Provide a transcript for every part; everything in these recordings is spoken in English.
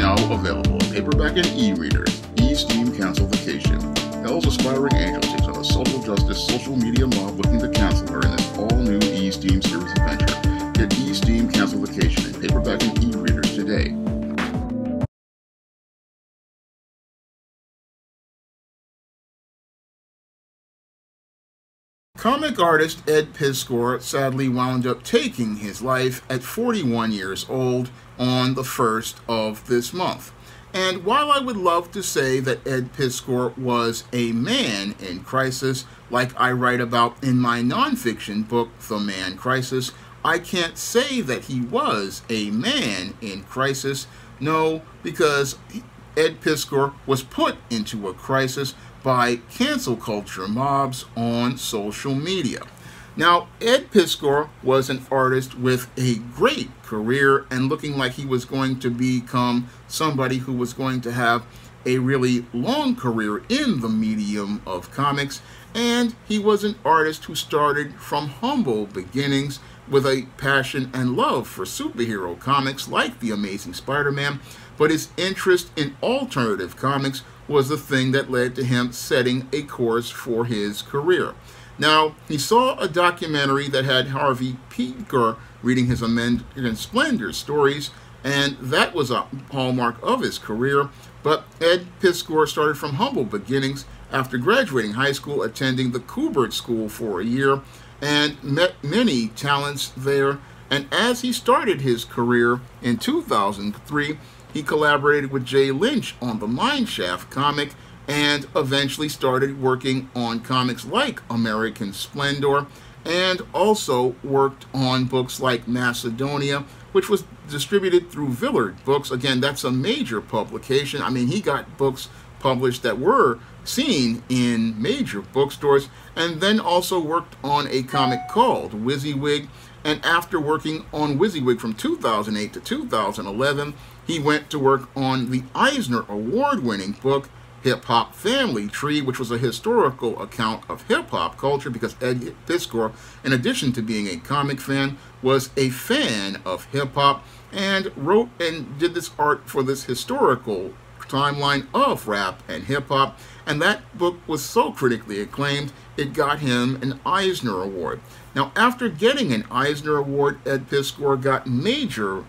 Now available in paperback and e-readers, E-Steam Cancel Vacation. Hell's aspiring angel takes on a social justice social media mob looking to cancel her in this all-new E-Steam series adventure. Get E-Steam Cancel Vacation in paperback and e-readers today. Comic artist Ed Piskor sadly wound up taking his life at 41 years old on the 1st of this month. And while I would love to say that Ed Piskor was a man in crisis, like I write about in my nonfiction book, The Man Crisis, I can't say that he was a man in crisis. No, because Ed Piskor was put into a crisis by cancel culture mobs on social media. Now, Ed Piskor was an artist with a great career and looking like he was going to become somebody who was going to have a really long career in the medium of comics. And he was an artist who started from humble beginnings with a passion and love for superhero comics like The Amazing Spider-Man, but his interest in alternative comics was the thing that led to him setting a course for his career. Now, he saw a documentary that had Ed Piskor reading his American Splendor stories, and that was a hallmark of his career. But Ed Piskor started from humble beginnings after graduating high school, attending the Kubert School for a year, and met many talents there. And as he started his career in 2003, he collaborated with Jay Lynch on the Mineshaft comic and eventually started working on comics like American Splendor, and also worked on books like Macedonia, which was distributed through Villard Books. Again, that's a major publication. I mean, he got books published that were seen in major bookstores, and then also worked on a comic called WYSIWYG. And after working on WYSIWYG from 2008 to 2011, he went to work on the Eisner Award-winning book Hip Hop Family Tree, which was a historical account of hip hop culture, because Ed Piskor, in addition to being a comic fan, was a fan of hip hop and wrote and did this art for this historical timeline of rap and hip hop. And that book was so critically acclaimed, it got him an Eisner Award. Now, after getting an Eisner Award, Ed Piskor got major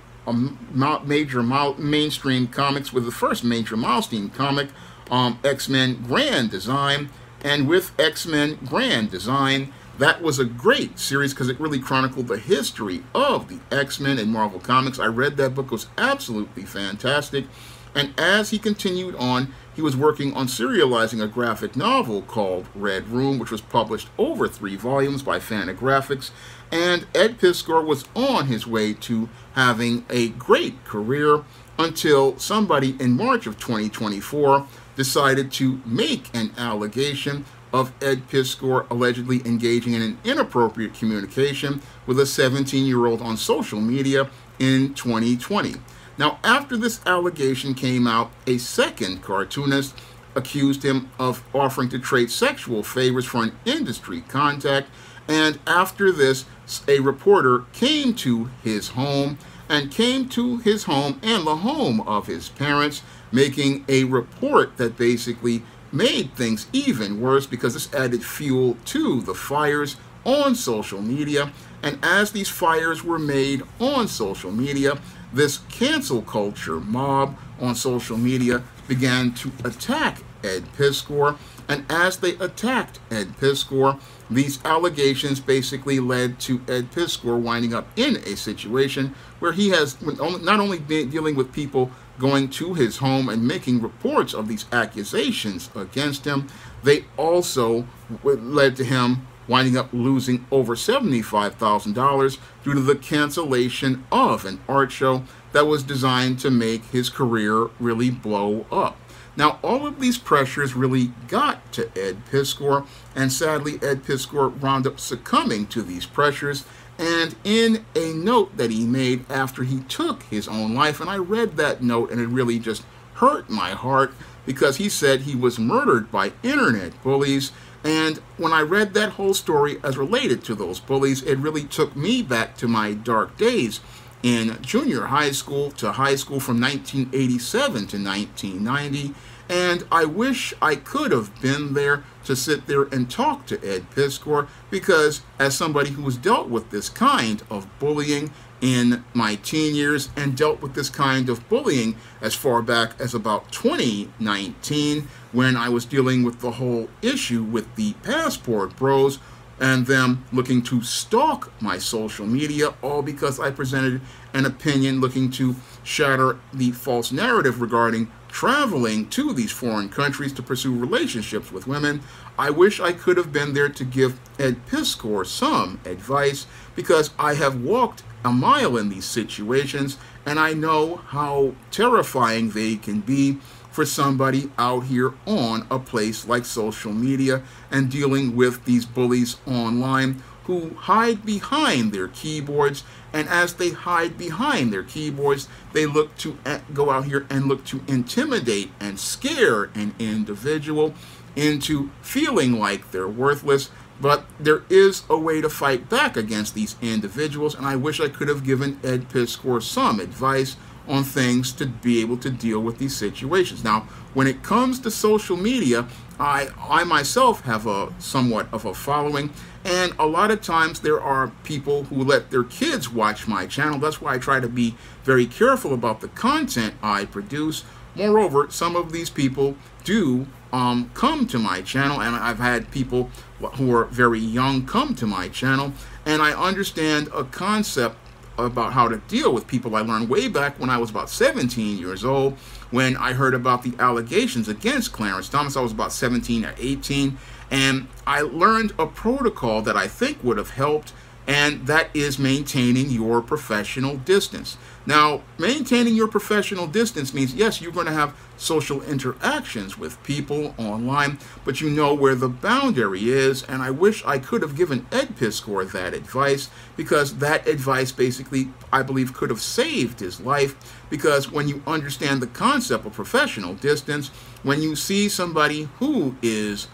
mainstream comics with the first major milestone comic, X-Men Grand Design. And with X-Men Grand Design, that was a great series because it really chronicled the history of the X-Men in Marvel Comics. I read that book, it was absolutely fantastic. And as he continued on, he was working on serializing a graphic novel called Red Room, which was published over 3 volumes by Fantagraphics. And Ed Piskor was on his way to having a great career until somebody in March of 2024 decided to make an allegation of Ed Piskor allegedly engaging in an inappropriate communication with a 17-year-old on social media in 2020. Now, after this allegation came out, a second cartoonist accused him of offering to trade sexual favors for an industry contact. And after this, a reporter came to his home and the home of his parents, making a report that basically made things even worse because this added fuel to the fires on social media. And as these fires were made on social media, this cancel culture mob on social media began to attack Ed Piskor. And as they attacked Ed Piskor, these allegations basically led to Ed Piskor winding up in a situation where he has not only been dealing with people going to his home and making reports of these accusations against him, they also led to him winding up losing over $75,000 due to the cancellation of an art show that was designed to make his career really blow up. Now, all of these pressures really got to Ed Piskor, and sadly, Ed Piskor wound up succumbing to these pressures. And in a note that he made after he took his own life, and I read that note and it really just hurt my heart, because he said he was murdered by internet bullies. And when I read that whole story as related to those bullies, it really took me back to my dark days in junior high school to high school from 1987 to 1990, and I wish I could have been there to sit there and talk to Ed Piskor, because as somebody who has dealt with this kind of bullying in my teen years and dealt with this kind of bullying as far back as about 2019, when I was dealing with the whole issue with the passport bros and them looking to stalk my social media, all because I presented an opinion looking to shatter the false narrative regarding traveling to these foreign countries to pursue relationships with women. I wish I could have been there to give Ed Piskor some advice, because I have walked a mile in these situations, and I know how terrifying they can be for somebody out here on a place like social media and dealing with these bullies online who hide behind their keyboards. And as they hide behind their keyboards, they look to go out here and look to intimidate and scare an individual into feeling like they're worthless. But there is a way to fight back against these individuals, and I wish I could have given Ed Piskor some advice on things to be able to deal with these situations. Now, when it comes to social media, I myself have a somewhat of a following, and a lot of times there are people who let their kids watch my channel. That's why I try to be very careful about the content I produce. Moreover, some of these people do come to my channel, and I've had people who are very young come to my channel, and I understand a concept about how to deal with people I learned way back when I was about 17 years old, when I heard about the allegations against Clarence Thomas. I was about 17 or 18, and I learned a protocol that I think would have helped, and that is maintaining your professional distance. Now, maintaining your professional distance means, yes, you're going to have social interactions with people online, but you know where the boundary is, and I wish I could have given Ed Piskor that advice, because that advice basically, I believe, could have saved his life, because when you understand the concept of professional distance, when you see somebody who is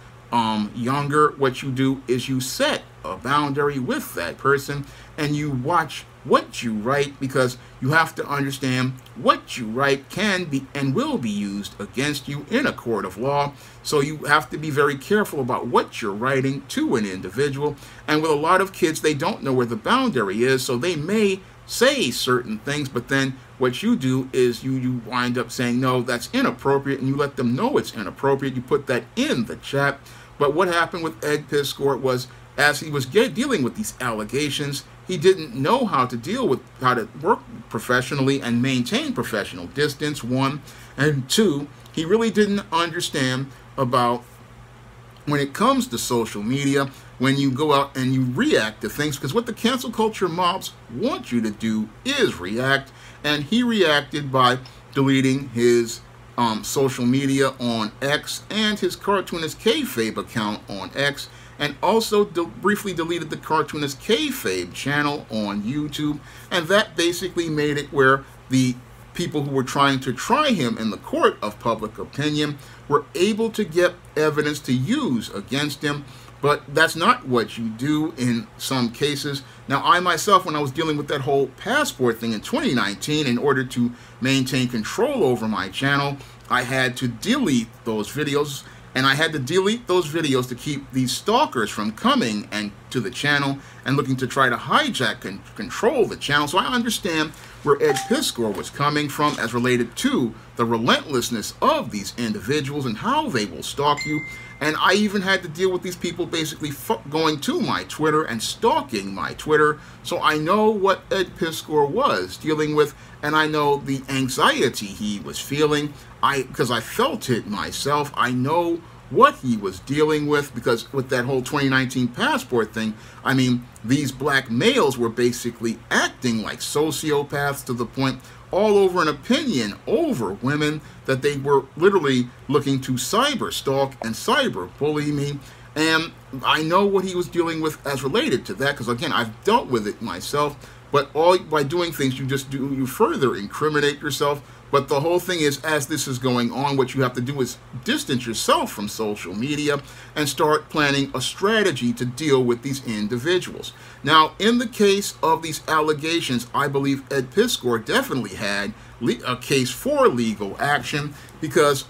younger, what you do is you set a boundary with that person, and you watch what you write, because you have to understand what you write can be and will be used against you in a court of law. So you have to be very careful about what you're writing to an individual. And with a lot of kids, they don't know where the boundary is, so they may say certain things, but then what you do is you wind up saying, no, that's inappropriate, and you let them know it's inappropriate. You put that in the chat. But what happened with Ed Piskor was, as he was dealing with these allegations, he didn't know how to work professionally and maintain professional distance, one. And two, he really didn't understand about, when it comes to social media, when you go out and you react to things, because what the cancel culture mobs want you to do is react. And he reacted by deleting his social media on X and his Cartoonist Kayfabe account on X, and also briefly deleted the Cartoonist Kayfabe channel on YouTube. And that basically made it where the people who were trying to try him in the court of public opinion were able to get evidence to use against him. But that's not what you do in some cases. Now, I myself, when I was dealing with that whole passport thing in 2019, in order to maintain control over my channel, I had to delete those videos. And I had to delete those videos to keep these stalkers from coming and to the channel and looking to try to hijack and control the channel. So I understand where Ed Piskor was coming from as related to the relentlessness of these individuals and how they will stalk you. And I even had to deal with these people basically going to my Twitter and stalking my Twitter. So I know what Ed Piskor was dealing with, and I know the anxiety he was feeling. Because I felt it myself. I know what he was dealing with, because with that whole 2019 passport thing, I mean, these black males were basically acting like sociopaths, to the point all over an opinion over women that they were literally looking to cyber stalk and cyber bully me. And I know what he was dealing with as related to that, because again, I've dealt with it myself. But all by doing things, you further incriminate yourself. But the whole thing is, as this is going on, what you have to do is distance yourself from social media and start planning a strategy to deal with these individuals. Now, in the case of these allegations, I believe Ed Piskor definitely had a case for legal action, because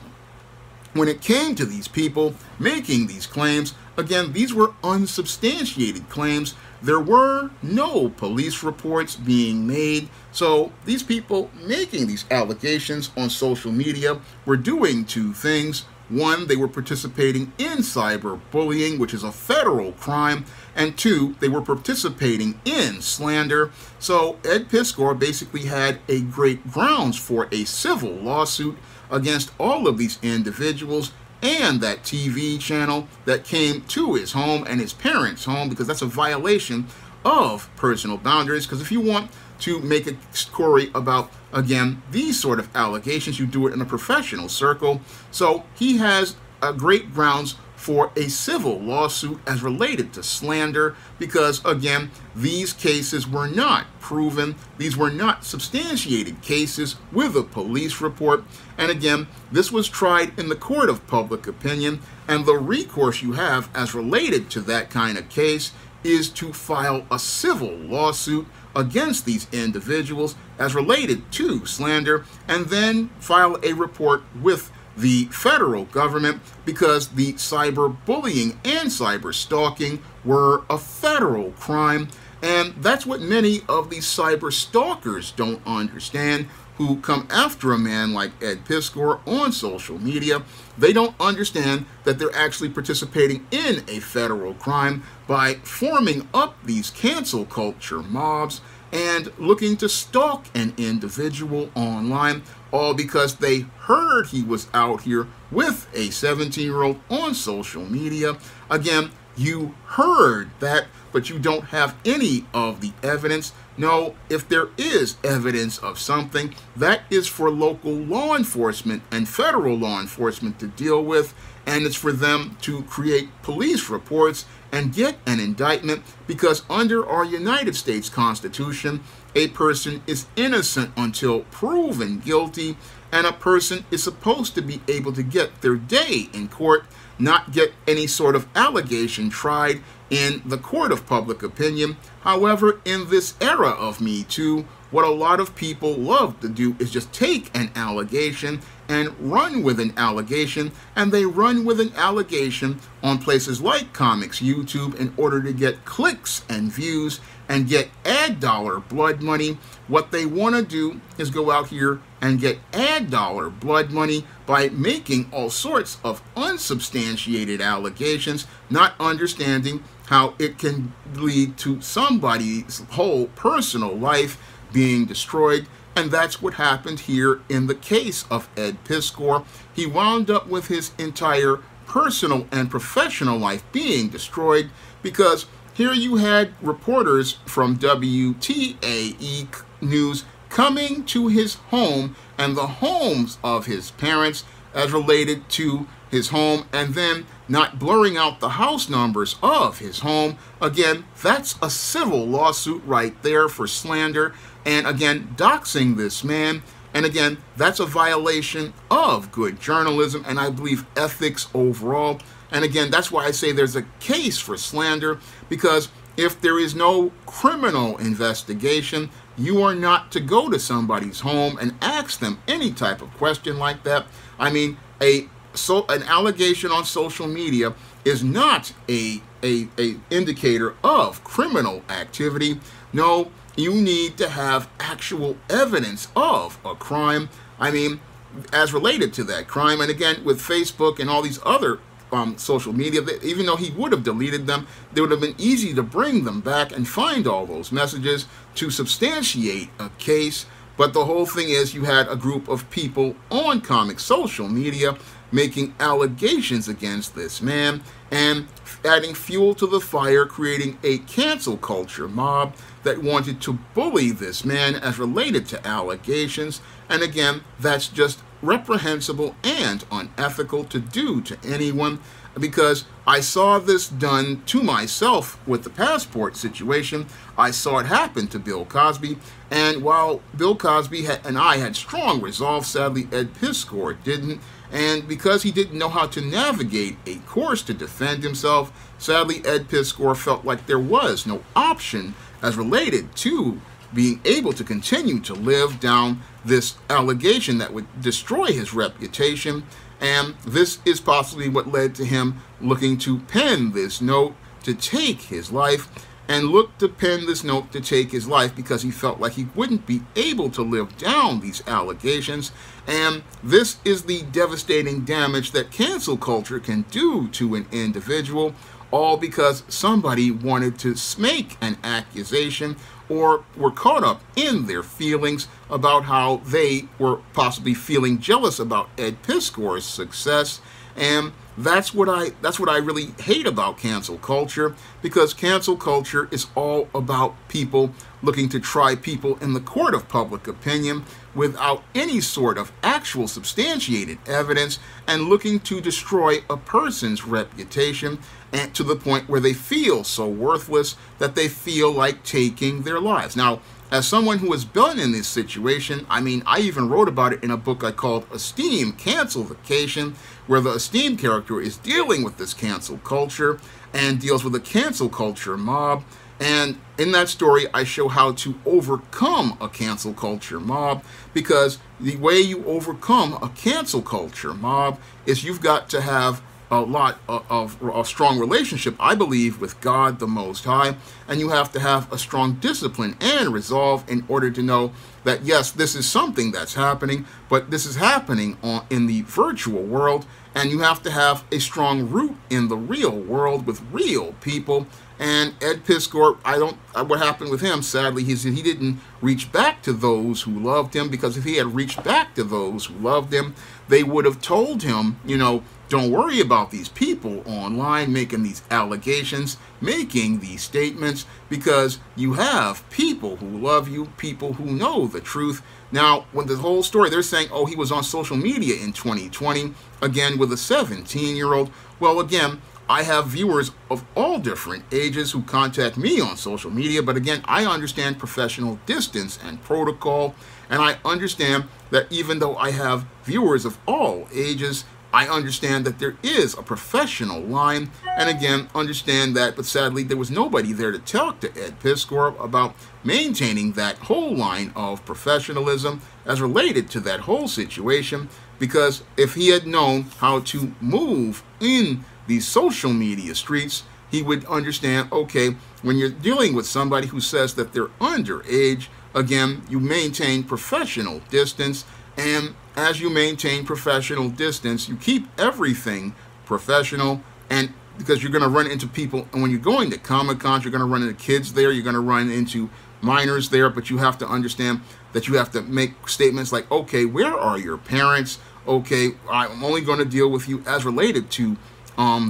when it came to these people making these claims, again, these were unsubstantiated claims. There were no police reports being made. So these people making these allegations on social media were doing two things. One, they were participating in cyberbullying, which is a federal crime. And two, they were participating in slander. So Ed Piskor basically had a great grounds for a civil lawsuit against all of these individuals and that TV channel that came to his home and his parents' home, because that's a violation of personal boundaries. Because if you want to make a story about, again, these sort of allegations, you do it in a professional circle. So he has a great grounds for a civil lawsuit as related to slander, because, again, these cases were not proven. These were not substantiated cases with a police report. And again, this was tried in the court of public opinion, and the recourse you have as related to that kind of case is to file a civil lawsuit against these individuals as related to slander, and then file a report with the federal government, because the cyberbullying and cyber stalking were a federal crime. And that's what many of these cyber stalkers don't understand, who come after a man like Ed Piskor on social media. They don't understand that they're actually participating in a federal crime by forming up these cancel culture mobs and looking to stalk an individual online, all because they heard he was out here with a 17-year-old on social media. Again, you heard that, but you don't have any of the evidence. No, if there is evidence of something, that is for local law enforcement and federal law enforcement to deal with, and it's for them to create police reports and get an indictment, because under our United States Constitution, a person is innocent until proven guilty, and a person is supposed to be able to get their day in court, not get any sort of allegation tried in the court of public opinion. However, in this era of Me Too, what a lot of people love to do is just take an allegation and run with an allegation, and they run with an allegation on places like Comics YouTube in order to get clicks and views and get ad dollar blood money. What they want to do is go out here and get ad dollar blood money by making all sorts of unsubstantiated allegations, not understanding how it can lead to somebody's whole personal life being destroyed. And that's what happened here in the case of Ed Piskor. He wound up with his entire personal and professional life being destroyed, because here you had reporters from WTAE News coming to his home and the homes of his parents as related to his home, and then not blurring out the house numbers of his home. Again, that's a civil lawsuit right there for slander, and again, doxing this man. And again, that's a violation of good journalism and I believe ethics overall. And again, that's why I say there's a case for slander, because if there is no criminal investigation, you are not to go to somebody's home and ask them any type of question like that. I mean, an allegation on social media is not a indicator of criminal activity. No, you need to have actual evidence of a crime. I mean, as related to that crime. And again, with Facebook and all these other social media, even though he would have deleted them, it would have been easy to bring them back and find all those messages to substantiate a case. But the whole thing is, you had a group of people on comic social media making allegations against this man and adding fuel to the fire, creating a cancel culture mob that wanted to bully this man as related to allegations. And again, that's just reprehensible and unethical to do to anyone. because I saw this done to myself with the passport situation. I saw it happen to Bill Cosby, and while Bill Cosby and I had strong resolve, sadly Ed Piskor didn't, and because he didn't know how to navigate a course to defend himself, sadly Ed Piskor felt like there was no option as related to being able to continue to live down this allegation that would destroy his reputation. And this is possibly what led to him looking to pen this note to take his life, and looked to pen this note to take his life because he felt like he wouldn't be able to live down these allegations. And this is the devastating damage that cancel culture can do to an individual, all because somebody wanted to make an accusation or were caught up in their feelings about how they were possibly feeling jealous about Ed Piskor's success. And that's what I really hate about cancel culture, because cancel culture is all about people looking to try people in the court of public opinion without any sort of actual substantiated evidence, and looking to destroy a person's reputation, and to the point where they feel so worthless that they feel like taking their lives. Now, as someone who has been in this situation, I mean, I even wrote about it in a book I called Esteem Cancel-Vacation, where the Esteem character is dealing with this cancel culture and deals with a cancel culture mob. And in that story, I show how to overcome a cancel culture mob, because the way you overcome a cancel culture mob is you've got to have a lot of a strong relationship, I believe, with God the Most High, and you have to have a strong discipline and resolve in order to know that, yes, this is something that's happening, but this is happening in the virtual world, and you have to have a strong root in the real world with real people. And Ed Piskor, what happened with him, sadly, he didn't reach back to those who loved him, because if he had reached back to those who loved him, they would have told him, you know, don't worry about these people online making these allegations, making these statements, because you have people who love you, people who know the truth. Now, when the whole story, they're saying, oh, he was on social media in 2020, again, with a 17-year-old. Well, again, I have viewers of all different ages who contact me on social media, but again, I understand professional distance and protocol, and I understand that even though I have viewers of all ages, I understand that there is a professional line, and again, understand that, but sadly, there was nobody there to talk to Ed Piskor about maintaining that whole line of professionalism as related to that whole situation, because if he had known how to move in these social media streets, he would understand, okay, when you're dealing with somebody who says that they're underage, again, you maintain professional distance, and as you maintain professional distance, you keep everything professional, and because you're going to run into people, and when you're going to Comic-Cons, you're going to run into kids there, you're going to run into minors there, but you have to understand that you have to make statements like, okay, where are your parents? Okay, I'm only going to deal with you as related to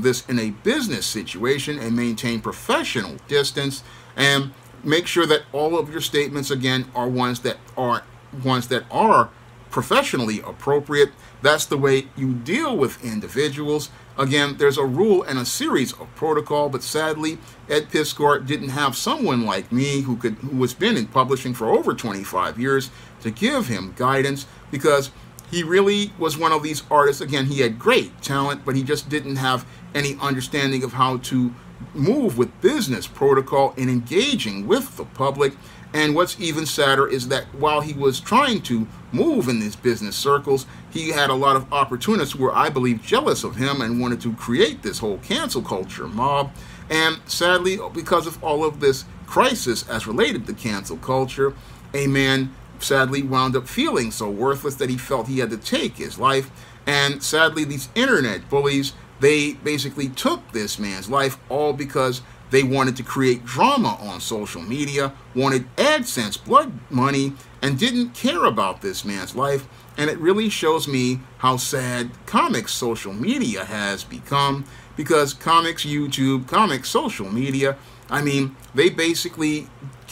this in a business situation, and maintain professional distance, and make sure that all of your statements, again, are ones that are professionally appropriate. That's the way you deal with individuals. Again, there's a rule and a series of protocol, but sadly, Ed Piskor didn't have someone like me who has been in publishing for over 25 years to give him guidance, because he really was one of these artists. Again, he had great talent, but he just didn't have any understanding of how to move with business protocol in engaging with the public. And what's even sadder is that while he was trying to move in these business circles, he had a lot of opportunists who were, I believe, jealous of him and wanted to create this whole cancel culture mob. And sadly, because of all of this crisis as related to cancel culture, a man sadly wound up feeling so worthless that he felt he had to take his life. And sadly, these internet bullies, they basically took this man's life, all because they wanted to create drama on social media, wanted AdSense blood money, and didn't care about this man's life. And it really shows me how sad comics social media has become, because comics YouTube, comics social media, I mean, they basically,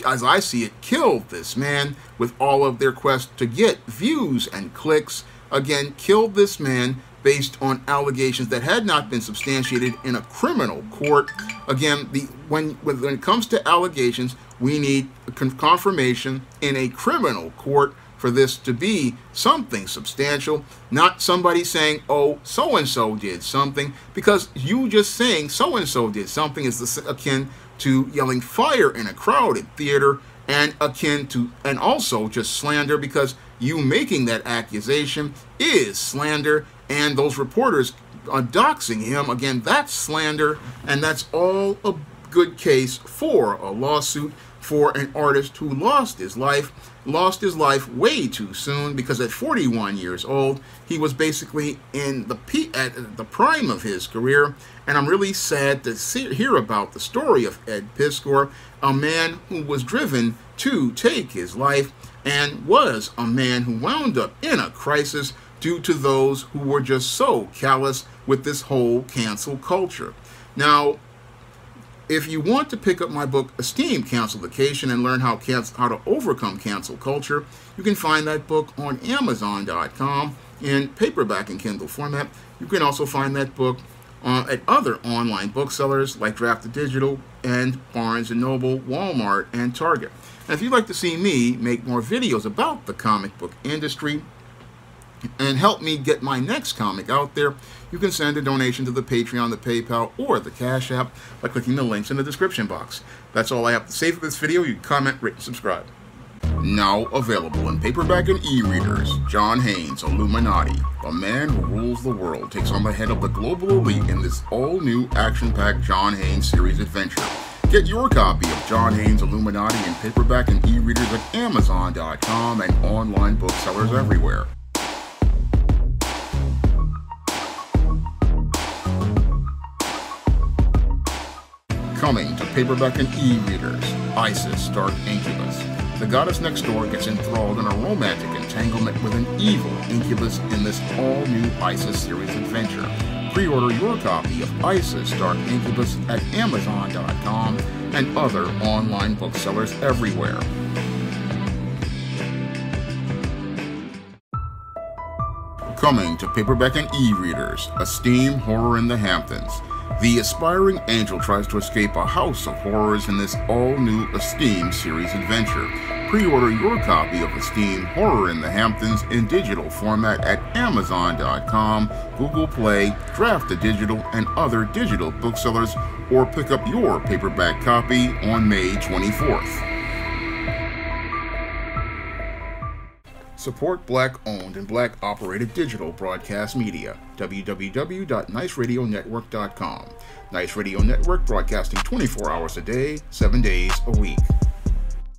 as I see it, killed this man with all of their quest to get views and clicks. again, killed this man based on allegations that had not been substantiated in a criminal court. Again, when it comes to allegations, we need confirmation in a criminal court for this to be something substantial, not somebody saying, oh, so-and-so did something, because you just saying so-and-so did something is akin to yelling fire in a crowded theater, and akin to, and also just slander, because you making that accusation is slander, and those reporters are doxing him. Again, that's slander, and that's all a good case for a lawsuit for an artist who lost his life way too soon, because at 41 years old, he was basically in at the prime of his career. And I'm really sad to hear about the story of Ed Piskor, a man who was driven to take his life, and was a man who wound up in a crisis due to those who were just so callous with this whole cancel culture. Now, if you want to pick up my book, Esteem Cancelification, and learn how to overcome cancel culture, you can find that book on Amazon.com in paperback and Kindle format. You can also find that book at other online booksellers like Draft to Digital and Barnes & Noble, Walmart, and Target. And if you'd like to see me make more videos about the comic book industry and help me get my next comic out there, you can send a donation to the Patreon, the PayPal, or the Cash App by clicking the links in the description box. That's all I have to say for this video. You can comment, rate, and subscribe. Now available in paperback and e-readers, John Haynes' Illuminati, the man who rules the world, takes on the head of the global elite in this all-new action-packed John Haynes series adventure. Get your copy of John Haynes' Illuminati in paperback and e-readers at Amazon.com and online booksellers everywhere. Coming to paperback and e-readers, Isis, Dark Incubus. The goddess next door gets enthralled in a romantic entanglement with an evil incubus in this all-new Isis series adventure. Pre-order your copy of Isis, Dark Incubus at Amazon.com and other online booksellers everywhere. Coming to paperback and e-readers, Esteem Horror in the Hamptons. The aspiring angel tries to escape a house of horrors in this all-new Esteem series adventure. Pre-order your copy of Esteem Horror in the Hamptons in digital format at Amazon.com, Google Play, Draft to Digital, and other digital booksellers, or pick up your paperback copy on May 24th. Support Black-owned and Black-operated digital broadcast media. www.niceradionetwork.com. Nice Radio Network, broadcasting 24 hours a day, 7 days a week.